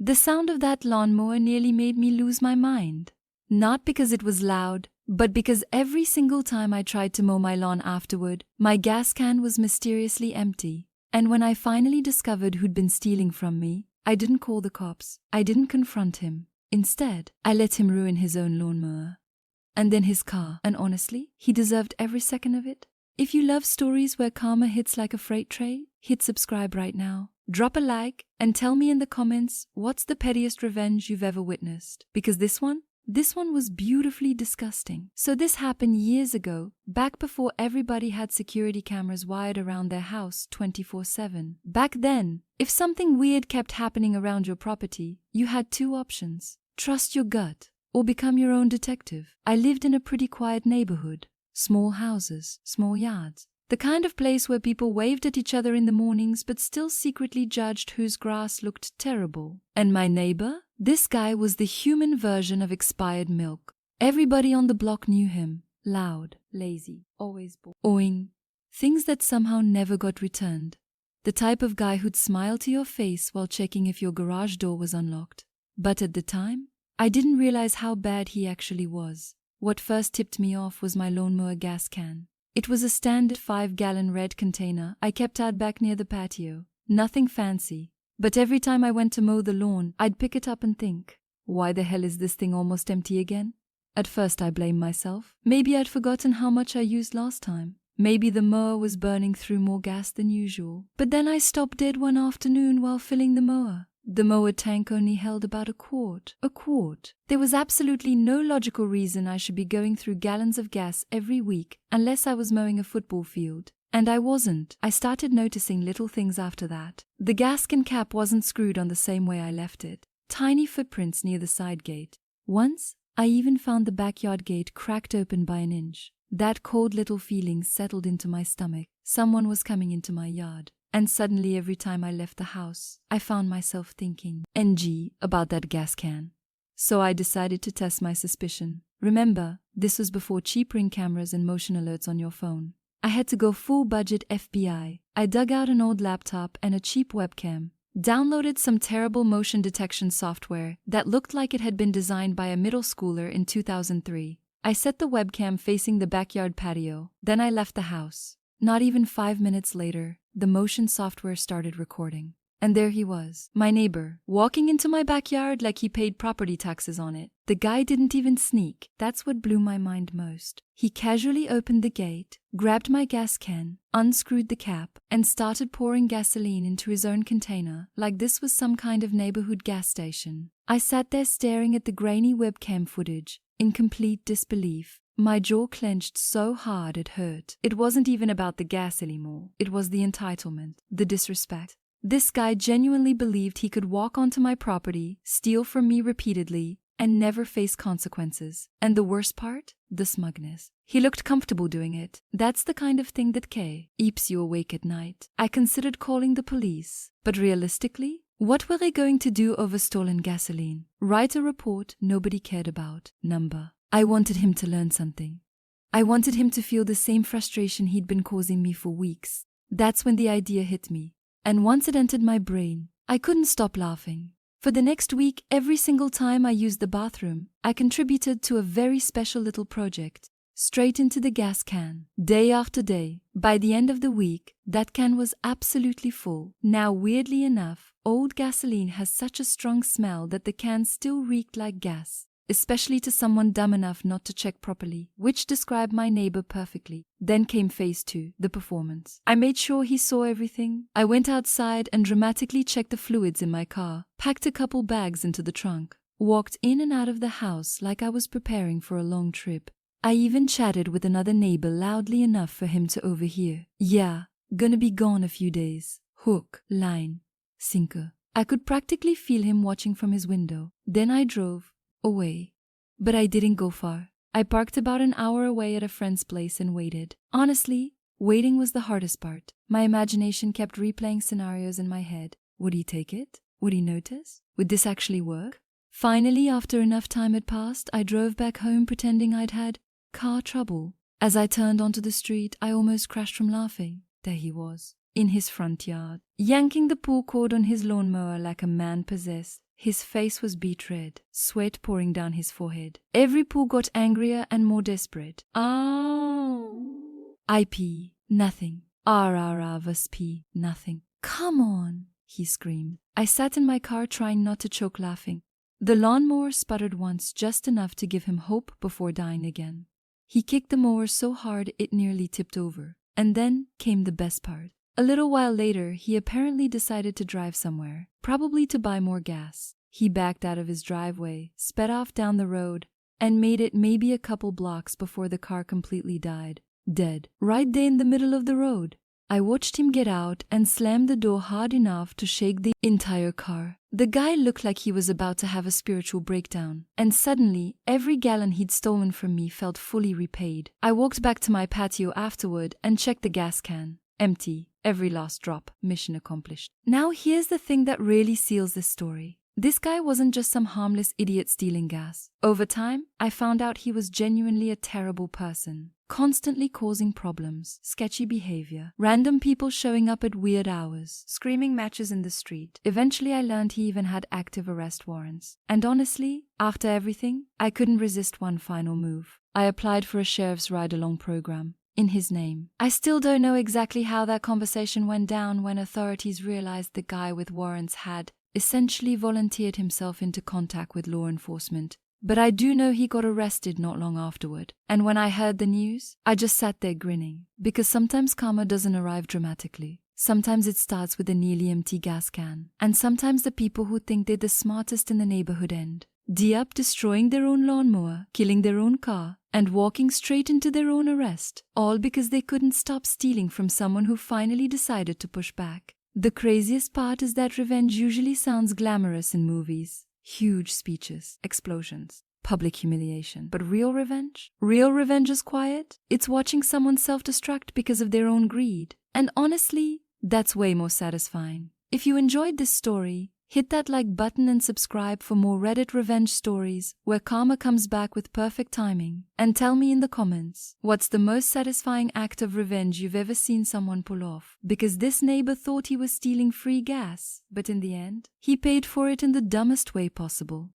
The sound of that lawnmower nearly made me lose my mind. Not because it was loud, but because every single time I tried to mow my lawn afterward, my gas can was mysteriously empty. And when I finally discovered who'd been stealing from me, I didn't call the cops. I didn't confront him. Instead, I let him ruin his own lawnmower. And then his car. And honestly, he deserved every second of it. If you love stories where karma hits like a freight train, hit subscribe right now. Drop a like and tell me in the comments what's the pettiest revenge you've ever witnessed. Because this one was beautifully disgusting. So this happened years ago, back before everybody had security cameras wired around their house 24/7. Back then, if something weird kept happening around your property, you had two options. Trust your gut or become your own detective. I lived in a pretty quiet neighborhood. Small houses, small yards. The kind of place where people waved at each other in the mornings but still secretly judged whose grass looked terrible. And my neighbor? This guy was the human version of expired milk. Everybody on the block knew him. Loud, lazy, always bored. Owing. Things that somehow never got returned. The type of guy who'd smile to your face while checking if your garage door was unlocked. But at the time, I didn't realize how bad he actually was. What first tipped me off was my lawnmower gas can. It was a standard 5-gallon red container I kept out back near the patio. Nothing fancy. But every time I went to mow the lawn, I'd pick it up and think, why the hell is this thing almost empty again? At first I blamed myself. Maybe I'd forgotten how much I used last time. Maybe the mower was burning through more gas than usual. But then I stopped dead one afternoon while filling the mower. The mower tank only held about a quart. A quart. There was absolutely no logical reason I should be going through gallons of gas every week unless I was mowing a football field. And I wasn't. I started noticing little things after that. The gas can cap wasn't screwed on the same way I left it. Tiny footprints near the side gate. Once, I even found the backyard gate cracked open by an inch. That cold little feeling settled into my stomach. Someone was coming into my yard. And suddenly every time I left the house, I found myself thinking, NG, about that gas can. So I decided to test my suspicion. Remember, this was before cheap Ring cameras and motion alerts on your phone. I had to go full budget FBI. I dug out an old laptop and a cheap webcam, downloaded some terrible motion detection software that looked like it had been designed by a middle schooler in 2003. I set the webcam facing the backyard patio, then I left the house. Not even 5 minutes later, the motion software started recording. And there he was, my neighbor, walking into my backyard like he paid property taxes on it. The guy didn't even sneak. That's what blew my mind most. He casually opened the gate, grabbed my gas can, unscrewed the cap, and started pouring gasoline into his own container like this was some kind of neighborhood gas station. I sat there staring at the grainy webcam footage, in complete disbelief. My jaw clenched so hard it hurt. It wasn't even about the gas anymore. It was the entitlement, the disrespect. This guy genuinely believed he could walk onto my property, steal from me repeatedly, and never face consequences. And the worst part? The smugness. He looked comfortable doing it. That's the kind of thing that keeps you awake at night. I considered calling the police. But realistically, what were they going to do over stolen gasoline? Write a report nobody cared about. Number. I wanted him to learn something. I wanted him to feel the same frustration he'd been causing me for weeks. That's when the idea hit me. And once it entered my brain, I couldn't stop laughing. For the next week, every single time I used the bathroom, I contributed to a very special little project. Straight into the gas can, day after day. By the end of the week, that can was absolutely full. Now, weirdly enough, old gasoline has such a strong smell that the can still reeked like gas. Especially to someone dumb enough not to check properly, which described my neighbor perfectly. Then came phase 2, the performance. I made sure he saw everything. I went outside and dramatically checked the fluids in my car, packed a couple bags into the trunk, walked in and out of the house like I was preparing for a long trip. I even chatted with another neighbor loudly enough for him to overhear. Yeah, gonna be gone a few days. Hook, line, sinker. I could practically feel him watching from his window. Then I drove away. But I didn't go far. I parked about an hour away at a friend's place and waited. Honestly, waiting was the hardest part. My imagination kept replaying scenarios in my head. Would he take it? Would he notice? Would this actually work? Finally, after enough time had passed, I drove back home pretending I'd had car trouble. As I turned onto the street, I almost crashed from laughing. There he was, in his front yard, yanking the pull cord on his lawnmower like a man possessed. His face was beet red, sweat pouring down his forehead. Every pull got angrier and more desperate. Oh. I pee. Nothing. Was pee. Nothing. Come on, he screamed. I sat in my car trying not to choke laughing. The lawnmower sputtered once, just enough to give him hope before dying again. He kicked the mower so hard it nearly tipped over. And then came the best part. A little while later, he apparently decided to drive somewhere, probably to buy more gas. He backed out of his driveway, sped off down the road, and made it maybe a couple blocks before the car completely died. Dead. Right there in the middle of the road. I watched him get out and slam the door hard enough to shake the entire car. The guy looked like he was about to have a spiritual breakdown. And suddenly, every gallon he'd stolen from me felt fully repaid. I walked back to my patio afterward and checked the gas can. Empty. Every last drop. Mission accomplished. Now here's the thing that really seals this story. This guy wasn't just some harmless idiot stealing gas. Over time, I found out he was genuinely a terrible person. Constantly causing problems, sketchy behavior, random people showing up at weird hours, screaming matches in the street. Eventually I learned he even had active arrest warrants. And honestly, after everything, I couldn't resist one final move. I applied for a sheriff's ride-along program. In his name. I still don't know exactly how that conversation went down when authorities realized the guy with warrants had essentially volunteered himself into contact with law enforcement. But I do know he got arrested not long afterward. And when I heard the news, I just sat there grinning. Because sometimes karma doesn't arrive dramatically. Sometimes it starts with a nearly empty gas can. And sometimes the people who think they're the smartest in the neighborhood end up destroying their own lawnmower, killing their own car, and walking straight into their own arrest, all because they couldn't stop stealing from someone who finally decided to push back. The craziest part is that revenge usually sounds glamorous in movies. Huge speeches, explosions, public humiliation. But real revenge? Real revenge is quiet. It's watching someone self-destruct because of their own greed. And honestly, that's way more satisfying. If you enjoyed this story, hit that like button and subscribe for more Reddit revenge stories where karma comes back with perfect timing. And tell me in the comments, what's the most satisfying act of revenge you've ever seen someone pull off? Because this neighbor thought he was stealing free gas, but in the end, he paid for it in the dumbest way possible.